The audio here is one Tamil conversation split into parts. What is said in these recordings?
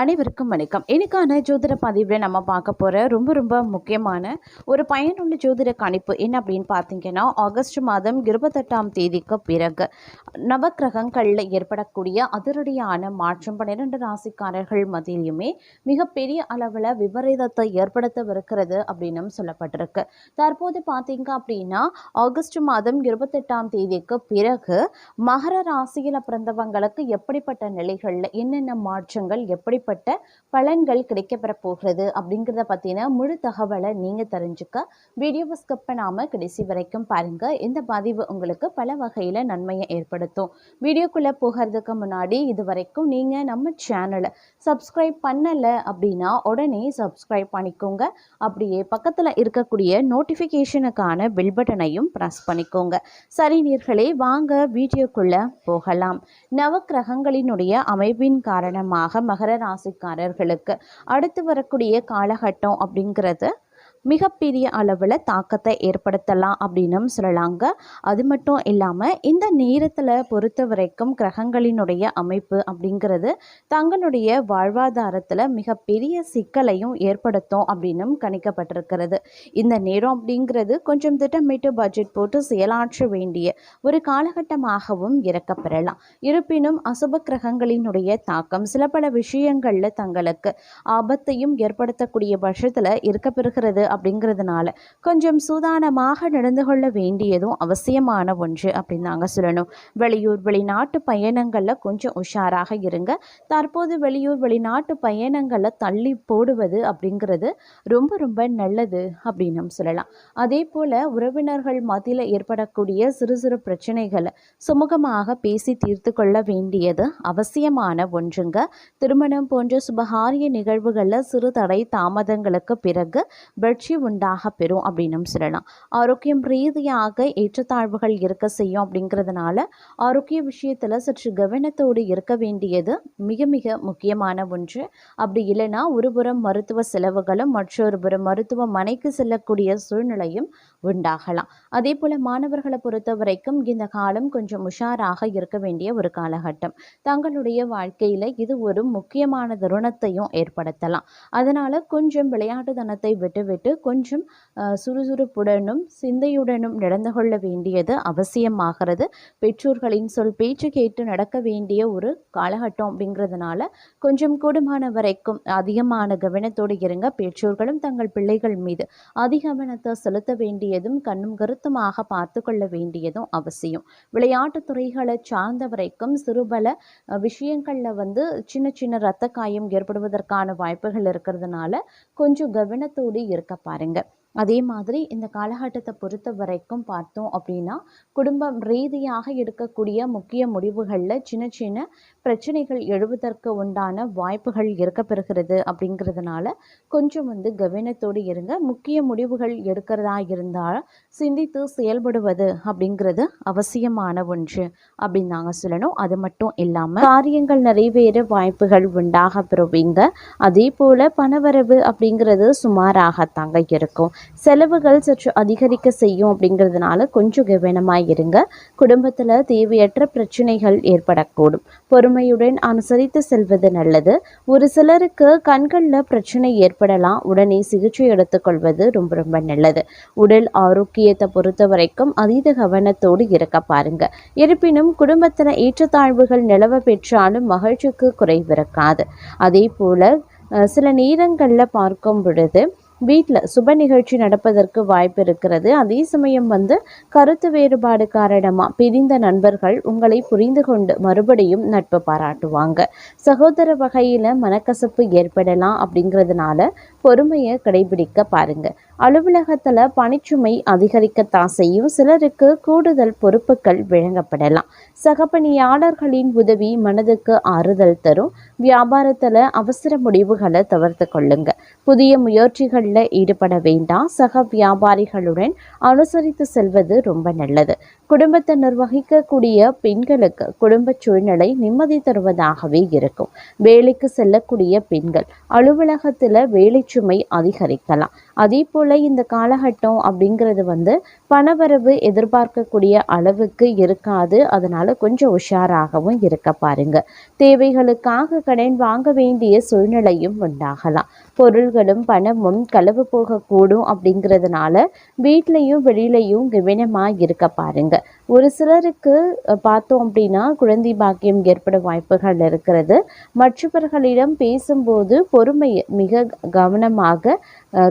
அனைவருக்கும் வணக்கம். இன்னைக்கான ஜோதிட பதிவில் நம்ம பார்க்க போகிற ரொம்ப முக்கியமான ஒரு பயனுள்ள ஜோதிட கணிப்பு என்ன அப்படின்னு பார்த்தீங்கன்னா, ஆகஸ்ட் மாதம் 28ஆம் தேதிக்கு பிறகு நவக்கிரகங்களில் ஏற்படக்கூடிய அதிரடியான மாற்றம் 12 ராசிக்காரர்கள் மத்தியிலுமே மிகப்பெரிய அளவில் விபரீதத்தை ஏற்படுத்தவிருக்கிறது அப்படின்னு சொல்லப்பட்டிருக்கு. தற்போது பார்த்தீங்க அப்படின்னா, ஆகஸ்ட் மாதம் 28ஆம் தேதிக்கு பிறகு மகர ராசியில் பிறந்தவங்களுக்கு எப்படிப்பட்ட நிலைகளில் என்னென்ன மாற்றங்கள் எப்படிப்பட்ட பலன்கள் கிடைக்கப்பெற போகிறது அப்படிங்கிறத பற்றின முழு தகவலை நீங்கள் தெரிஞ்சுக்க வீடியோவை ஸ்கிப் பண்ணாமல் கடைசி வரைக்கும் பாருங்கள். இந்த பதிவு உங்களுக்கு பல வகையில் நன்மையை ஏற்படுத்தும். வீடியோக்குள்ளே போகிறதுக்கு முன்னாடி இது வரைக்கும் நீங்கள் நம்ம சேனலை சப்ஸ்கிரைப் பண்ணலை அப்படின்னா உடனே சப்ஸ்கிரைப் பண்ணிக்கோங்க. அப்படியே பக்கத்தில் இருக்கக்கூடிய நோட்டிஃபிகேஷனுக்கான பெல் பட்டனையும் ப்ரெஸ் பண்ணிக்கோங்க. சரி நேயர்களே, வாங்க வீடியோக்குள்ளே போகலாம். நவக்கிரகங்களினுடைய அமைப்பின் காரணமாக மகர ராசிக்காரர்களுக்கு அடுத்து வரக்கூடிய காலகட்டம் அப்படிங்கிறது மிகப்பெரிய அளவில் தாக்கத்தை ஏற்படுத்தலாம் அப்படின்னு சொல்லலாங்க. அது மட்டும் இல்லாமல் இந்த நேரத்தில் பொறுத்த வரைக்கும் கிரகங்களினுடைய அமைப்பு அப்படிங்கிறது தங்களுடைய வாழ்வாதாரத்தில் மிகப்பெரிய சிக்கலையும் ஏற்படுத்தும் அப்படின்னு கணிக்கப்பட்டிருக்கிறது. இந்த நேரம் அப்படிங்கிறது கொஞ்சம் திட்டமிட்டு பட்ஜெட் போட்டு செயலாற்ற வேண்டிய ஒரு காலகட்டமாகவும் இறக்கப்பெறலாம். இருப்பினும் அசுப கிரகங்களினுடைய தாக்கம் சில பல விஷயங்களில் தங்களுக்கு ஆபத்தையும் ஏற்படுத்தக்கூடிய பட்சத்தில் இருக்கப்பெறுகிறது. அப்படிங்கிறதுனால கொஞ்சம் சூதானமாக நடந்து கொள்ள வேண்டியதும் அவசியமான ஒன்று அப்படின்னு நாங்கள் சொல்லணும். வெளியூர் வெளிநாட்டு பயணங்களில் கொஞ்சம் உஷாராக இருங்க. தற்போது வெளியூர் வெளிநாட்டு பயணங்களில் தள்ளி போடுவது அப்படிங்கிறது ரொம்ப நல்லது அப்படின்னு சொல்லலாம். அதே போல் உறவினர்கள் மத்தியில் ஏற்படக்கூடிய சிறு சிறு பிரச்சனைகளை சுமூகமாக பேசி தீர்த்து கொள்ள வேண்டியது அவசியமான ஒன்றுங்க. திருமணம் போன்ற சுபகாரிய நிகழ்வுகளில் சிறு தடை தாமதங்களுக்கு பிறகு வெற்றி உண்டாக பெறும் அப்படின்னு சொல்லலாம். ஆரோக்கியம் ரீதியாக ஏற்றத்தாழ்வுகள் இருக்க செய்யும். அப்படிங்கிறதுனால ஆரோக்கிய விஷயத்தில் சற்று கவனத்தோடு இருக்க வேண்டியது மிக முக்கியமான ஒன்று. அப்படி இல்லைன்னா ஒருபுறம் மருத்துவ செலவுகளும் மற்றொரு புறம் மருத்துவமனைக்கு செல்லக்கூடிய சூழ்நிலையும் உண்டாகலாம். அதே போல் மாணவர்களை பொறுத்த வரைக்கும் இந்த காலம் கொஞ்சம் உஷாராக இருக்க வேண்டிய ஒரு காலகட்டம். தங்களுடைய வாழ்க்கையில் இது ஒரு முக்கியமான தருணத்தையும் ஏற்படுத்தலாம். அதனால் கொஞ்சம் விளையாட்டு தனத்தை விட்டு கொஞ்சம் சுறுசுறுப்புடனும் சிந்தையுடனும் நடந்து கொள்ள வேண்டியது அவசியமாகிறது. பெற்றோர்களின் சொல் பேச்சு கேட்டு நடக்க வேண்டிய ஒரு காலகட்டம் அப்படிங்கிறதுனால கொஞ்சம் கூடுமான வரைக்கும் அதிகமான கவனத்தோடு இருங்க. பெற்றோர்களும் தங்கள் பிள்ளைகள் மீது அதிக கவனத்தை செலுத்த வேண்டியதும் கண்ணும் கருத்துமாக பார்த்து கொள்ள வேண்டியதும் அவசியம். விளையாட்டு துறைகளை சார்ந்த வரைக்கும் சிறுபல விஷயங்களில் சின்ன இரத்த காயம் ஏற்படுவதற்கான வாய்ப்புகள் இருக்கிறதுனால கொஞ்சம் கவனத்தோடு இருக்க பாருங்க. அதே மாதிரி இந்த காலகட்டத்தை பொறுத்த வரைக்கும் பார்த்தோம் அப்படின்னா, குடும்பம் ரீதியாக எடுக்கக்கூடிய முக்கிய முடிவுகளில் சின்ன பிரச்சனைகள் எழுவதற்கு உண்டான வாய்ப்புகள் இருக்கப்பெறுகிறது. அப்படிங்கிறதுனால கொஞ்சம் கவனத்தோடு இருங்க. முக்கிய முடிவுகள் எடுக்கிறதா இருந்தால் சிந்தித்து செயல்படுவது அப்படிங்கிறது அவசியமான ஒன்று அப்படின்னு நாங்கள் சொல்லணும். அது மட்டும் இல்லாமல் காரியங்கள் நிறைவேற வாய்ப்புகள் உண்டாக பெறுவீங்க. அதே போல் பணவரவு அப்படிங்கிறது சுமாராகத்தாங்க இருக்கும். செலவுகள் சற்று அதிகரிக்க செய்யும். அப்படிங்கிறதுனால கொஞ்சம் கவனமாக இருங்க. குடும்பத்தில் தேவையற்ற பிரச்சனைகள் ஏற்படக்கூடும். பொறுமையுடன் அனுசரித்து செல்வது நல்லது. ஒரு சிலருக்கு கண்களில் பிரச்சனை ஏற்படலாம். உடனே சிகிச்சை எடுத்துக்கொள்வது ரொம்ப நல்லது. உடல் ஆரோக்கியத்தை பொறுத்த வரைக்கும் அதீத கவனத்தோடு இருக்க பாருங்க. இருப்பினும் குடும்பத்தில் ஏற்றத்தாழ்வுகள் நிலவ பெற்றாலும் மகிழ்ச்சிக்கு குறைவிருக்காது. அதே போல் சில நேரங்களில் பார்க்கும் பொழுது வீட்டில் சுப நிகழ்ச்சி நடப்பதற்கு வாய்ப்பு இருக்கிறது. அதே சமயம் கருத்து வேறுபாடு காரணமாக பிரிந்த நண்பர்கள் உங்களை புரிந்து கொண்டு மறுபடியும் நட்பு பாராட்டுவாங்க. சகோதர வகையில் மனக்கசப்பு ஏற்படலாம். அப்படிங்கிறதுனால பொறுமையை கடைபிடிக்க பாருங்க. அலுவலகத்தில் பணிச்சுமை அதிகரிக்கத்தான் செய்யும். சிலருக்கு கூடுதல் பொறுப்புகள் வழங்கப்படலாம். சக பணியாளர்களின் உதவி மனதுக்கு ஆறுதல் தரும். வியாபாரத்தில் அவசர முடிவுகளை தவிர்த்து கொள்ளுங்க. புதிய முயற்சிகளில் ஈடுபட வேண்டாம். சக வியாபாரிகளுடன் அனுசரித்து செல்வது ரொம்ப நல்லது. குடும்பத்தை நிர்வகிக்கக்கூடிய பெண்களுக்கு குடும்ப சூழ்நிலை நிம்மதி தருவதாகவே இருக்கும். வேலைக்கு செல்லக்கூடிய பெண்கள் அலுவலகத்தில் வேலை சுமை அதிகரிக்கலாம். அதே போல் இந்த காலகட்டம் அப்படிங்கிறது வந்து பணவரவு எதிர்பார்க்கக்கூடிய அளவுக்கு இருக்காது. அதனால் கொஞ்சம் உஷாராகவும் இருக்க பாருங்க. தேவைகளுக்காக கடன் வாங்க வேண்டிய சூழ்நிலையும் உண்டாகலாம். பொருள்களும் பணமும் களவு போகக்கூடும். அப்படிங்கிறதுனால வீட்லேயும் வெளியிலையும் கவனமாக இருக்க பாருங்க. ஒரு சிலருக்கு பார்த்தோம் அப்படின்னா குழந்தை பாக்கியம் ஏற்பட வாய்ப்புகள் இருக்கிறது. மற்றவர்களிடம் பேசும்போது பொறுமையை மிக கவனமாக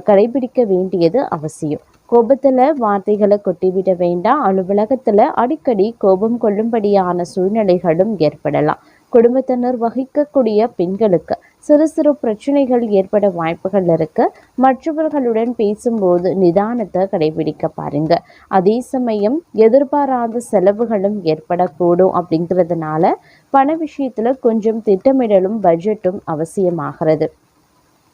கடைபிடிக்க வேண்டியது அவசியம். கோபத்தில் வார்த்தைகளை கொட்டிவிட வேண்டாம். அலுவலகத்தில் அடிக்கடி கோபம் கொள்ளும்படியான சூழ்நிலைகளும் ஏற்படலாம். குடும்பத்தினர் வகிக்கக்கூடிய பெண்களுக்கு சிறு சிறு பிரச்சனைகள் ஏற்பட வாய்ப்புகள் இருக்கு. மற்றவர்களுடன் பேசும்போது நிதானத்தை கடைபிடிக்க பாருங்க. அதே சமயம் எதிர்பாராத செலவுகளும் ஏற்படக்கூடும். அப்படிங்கிறதுனால பண விஷயத்துல கொஞ்சம் திட்டமிடலும் பட்ஜெட்டும் அவசியமாகிறது.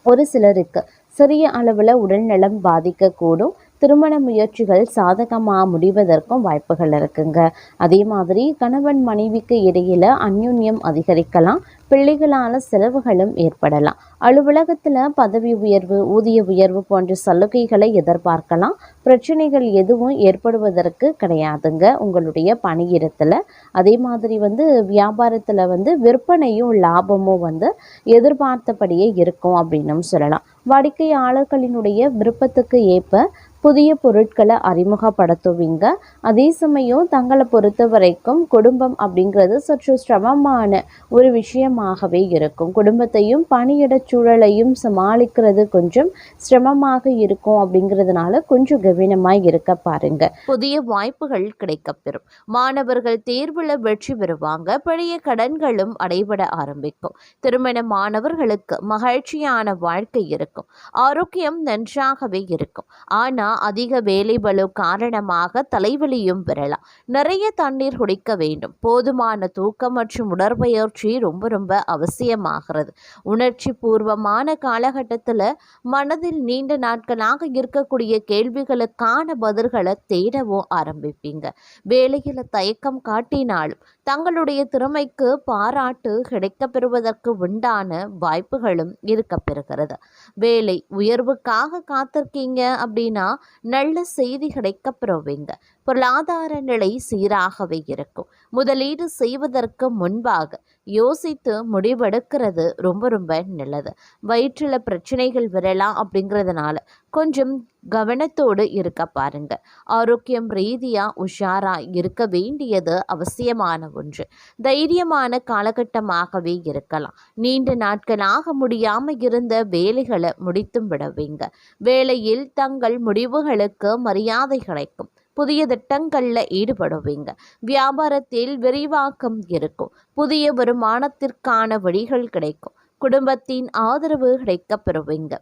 ஒரு சிலருக்கு சிறிய அளவில் உடல்நலம் பாதிக்கக்கூடும். திருமண முயற்சிகள் சாதகமாக முடிவதற்கும் வாய்ப்புகள் இருக்குங்க. அதே மாதிரி கணவன் மனைவிக்கு இடையில அந்யோன்யம் அதிகரிக்கலாம். பிள்ளைகளால் செலவுகளும் ஏற்படலாம். அலுவலகத்தில் பதவி உயர்வு, ஊதிய உயர்வு போன்ற சலுகைகளை எதிர்பார்க்கலாம். பிரச்சனைகள் எதுவும் ஏற்படுவதற்கு கிடையாதுங்க உங்களுடைய பணியிடத்தில். அதே மாதிரி வந்து வியாபாரத்தில் வந்து விற்பனையும் லாபமும் வந்து எதிர்பார்த்தபடியே இருக்கும் அப்படின்னும் சொல்லலாம். வாடிக்கையாளர்களினுடைய விருப்பத்துக்கு ஏற்ப புதிய பொருட்களை அறிமுகப்படுத்துவீங்க. அதே சமயம் தங்களை பொறுத்த வரைக்கும் குடும்பம் அப்படிங்கிறது சற்று சிரமமான ஒரு விஷயமாகவே இருக்கும். குடும்பத்தையும் பணியிட சூழலையும் சமாளிக்கிறது கொஞ்சம் சிரமமாக இருக்கும். அப்படிங்கிறதுனால கொஞ்சம் கவனமாக இருக்க பாருங்க. புதிய வாய்ப்புகள் கிடைக்கப்பெறும். மாணவர்கள் தேர்வில் வெற்றி பெறுவாங்க. பழைய கடன்களும் அடைபட ஆரம்பிக்கும். திருமணமானவர்களுக்கு மகிழ்ச்சியான வாழ்க்கை இருக்கும். ஆரோக்கியம் நன்றாகவே இருக்கும். ஆனால் அதிக வேலை பளு காரணமாக தலைவலியும் பெறலாம். நிறைய தண்ணீர் குடிக்க வேண்டும். போதுமான தூக்கம் மற்றும் உடற்பயிற்சி ரொம்ப ரொம்ப அவசியமாகிறது. உணர்ச்சி பூர்வமான காலகட்டத்தில் மனதில் நீண்ட நாட்களாக இருக்கக்கூடிய கேள்விகளுக்கான பதில்களை தேடவும் ஆரம்பிப்பீங்க. வேலையில் தயக்கம் காட்டினாலும் தங்களுடைய திறமைக்கு பாராட்டு கிடைக்கப்பெறுவதற்கு உண்டான வாய்ப்புகளும் இருக்கப்பெறுகிறது. வேலை உயர்வுக்காக காத்திருக்கீங்க அப்படின்னா நல்ல செய்தி கிடைக்கப்பெறுவீங்க. பொருளாதார நிலை சீராகவே இருக்கும். முதலீடு செய்வதற்கு முன்பாக யோசித்து முடிவெடுக்கிறது ரொம்ப ரொம்ப நல்லது. வயிற்றில் பிரச்சனைகள் வரலாம். அப்படிங்கிறதுனால கொஞ்சம் கவனத்தோடு இருக்க பாருங்க. ஆரோக்கியம் ரீதியாக உஷாராக இருக்க வேண்டியது அவசியமான ஒன்று. தைரியமான காலகட்டமாகவே இருக்கலாம். நீண்ட நாட்களாக முடியாமல் இருந்த வேலைகளை முடித்தும் விடுவீங்க. வேலையில் தங்கள் முடிவுகளுக்கு மரியாதை கிடைக்கும். புதிய திட்டங்களில் ஈடுபடுவீங்க. வியாபாரத்தில் விரிவாக்கம் இருக்கும். புதிய வருமானத்திற்கான வழிகள் கிடைக்கும். குடும்பத்தின் ஆதரவு கிடைக்கப் பெறுவீங்க.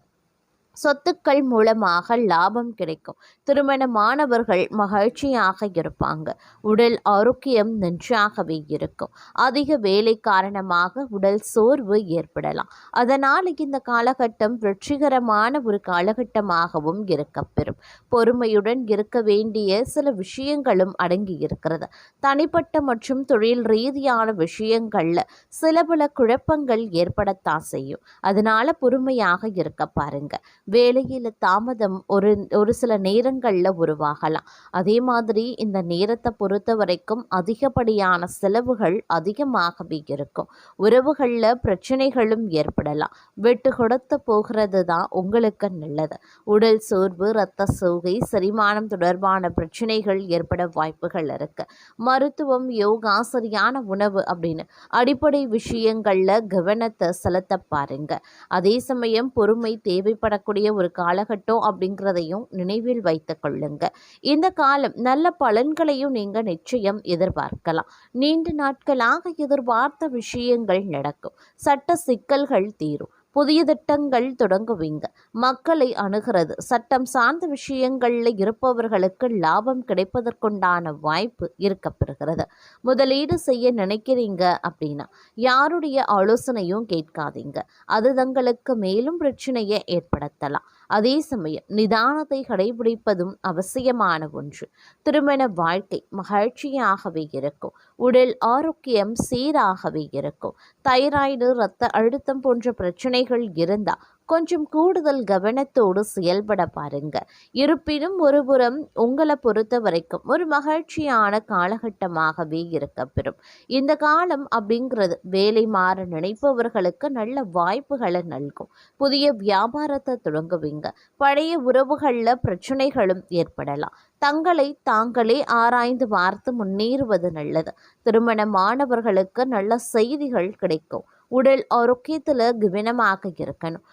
சொத்துக்கள் மூலமாக லாபம் கிடைக்கும். திருமணமானவர்கள் மகிழ்ச்சியாக இருப்பாங்க. உடல் ஆரோக்கியம் நன்றாகவே இருக்கும். அதிக வேலை காரணமாக உடல் சோர்வு ஏற்படலாம். அதனால் இந்த காலகட்டம் வெற்றிகரமான ஒரு காலகட்டமாகவும் இருக்கப்பெறும். பொறுமையுடன் இருக்க வேண்டிய சில விஷயங்களும் அடங்கி இருக்கிறது. தனிப்பட்ட மற்றும் தொழில் ரீதியான விஷயங்கள்ல சில பல குழப்பங்கள் ஏற்படத்தான் செய்யும். அதனால பொறுமையாக இருக்க பாருங்க. வேலையில் தாமதம் ஒரு சில நேரங்களில் உருவாகலாம். அதே மாதிரி இந்த நேரத்தை பொறுத்த வரைக்கும் அதிகப்படியான செலவுகள் அதிகமாகவே இருக்கும். உறவுகளில் பிரச்சனைகளும் ஏற்படலாம். விட்டு கொடுத்து போகிறது தான் உங்களுக்கு நல்லது. உடல் சோர்வு, இரத்த சோகை, செரிமானம் தொடர்பான பிரச்சனைகள் ஏற்பட வாய்ப்புகள் இருக்கு. மருத்துவம், யோகா, சரியான உணவு அப்படின்னு அடிப்படை விஷயங்கள்ல கவனத்தை செலுத்த பாருங்க. அதே சமயம் பொறுமை தேவைப்படக்கூடிய ஒரு காலகட்டம் அப்படிங்கிறதையும் நினைவில் வைத்துக் கொள்ளுங்க. இந்த காலம் நல்ல பலன்களையும் நீங்க நிச்சயம் எதிர்பார்க்கலாம். நீண்ட நாட்களாக எதிர்பார்த்த விஷயங்கள் நடக்கும். சட்ட சிக்கல்கள் தீரும். புதிய திட்டங்கள் தொடங்குவீங்க. மக்களை அணுகிறது. சட்டம் சார்ந்த விஷயங்களில் இருப்பவர்களுக்கு லாபம் கிடைப்பதற்குண்டான வாய்ப்பு இருக்கப்பெறுகிறது. முதலீடு செய்ய நினைக்கிறீங்க அப்படின்னா யாருடைய ஆலோசனையும் கேட்காதீங்க. அது தங்களுக்கு மேலும் பிரச்சனையை ஏற்படுத்தலாம். அதே சமயம் நிதானத்தை கடைபிடிப்பதும் அவசியமான ஒன்று. திருமண வாழ்க்கை மகிழ்ச்சியாகவே இருக்கும். உடல் ஆரோக்கியம் சீராகவே இருக்கும். தைராய்டு, இரத்த அழுத்தம் போன்ற பிரச்சனை பிரச்சனைகள் இருந்தா கொஞ்சம் கூடுதல் கவனத்தோடு செயல்பட பாருங்க. இருப்பினும் ஒருபுறம் உங்களை பொறுத்த வரைக்கும் ஒரு மகிழ்ச்சியான காலகட்டமாகவே இருக்கப்பெறும். இந்த காலம் அப்படிங்கிறது வேலை மாற நினைப்பவர்களுக்கு நல்ல வாய்ப்புகளை நல்கும். புதிய வியாபாரத்தை தொடங்குவீங்க. பழைய உறவுகளில் பிரச்சனைகளும் ஏற்படலாம். தங்களை தாங்களே ஆராய்ந்து பார்த்து முன்னேறுவது நல்லது. திருமணமானவர்களுக்கு நல்ல செய்திகள் கிடைக்கும். உடல் ஆரோக்கியத்தில் கவனமாக இருக்கணும்.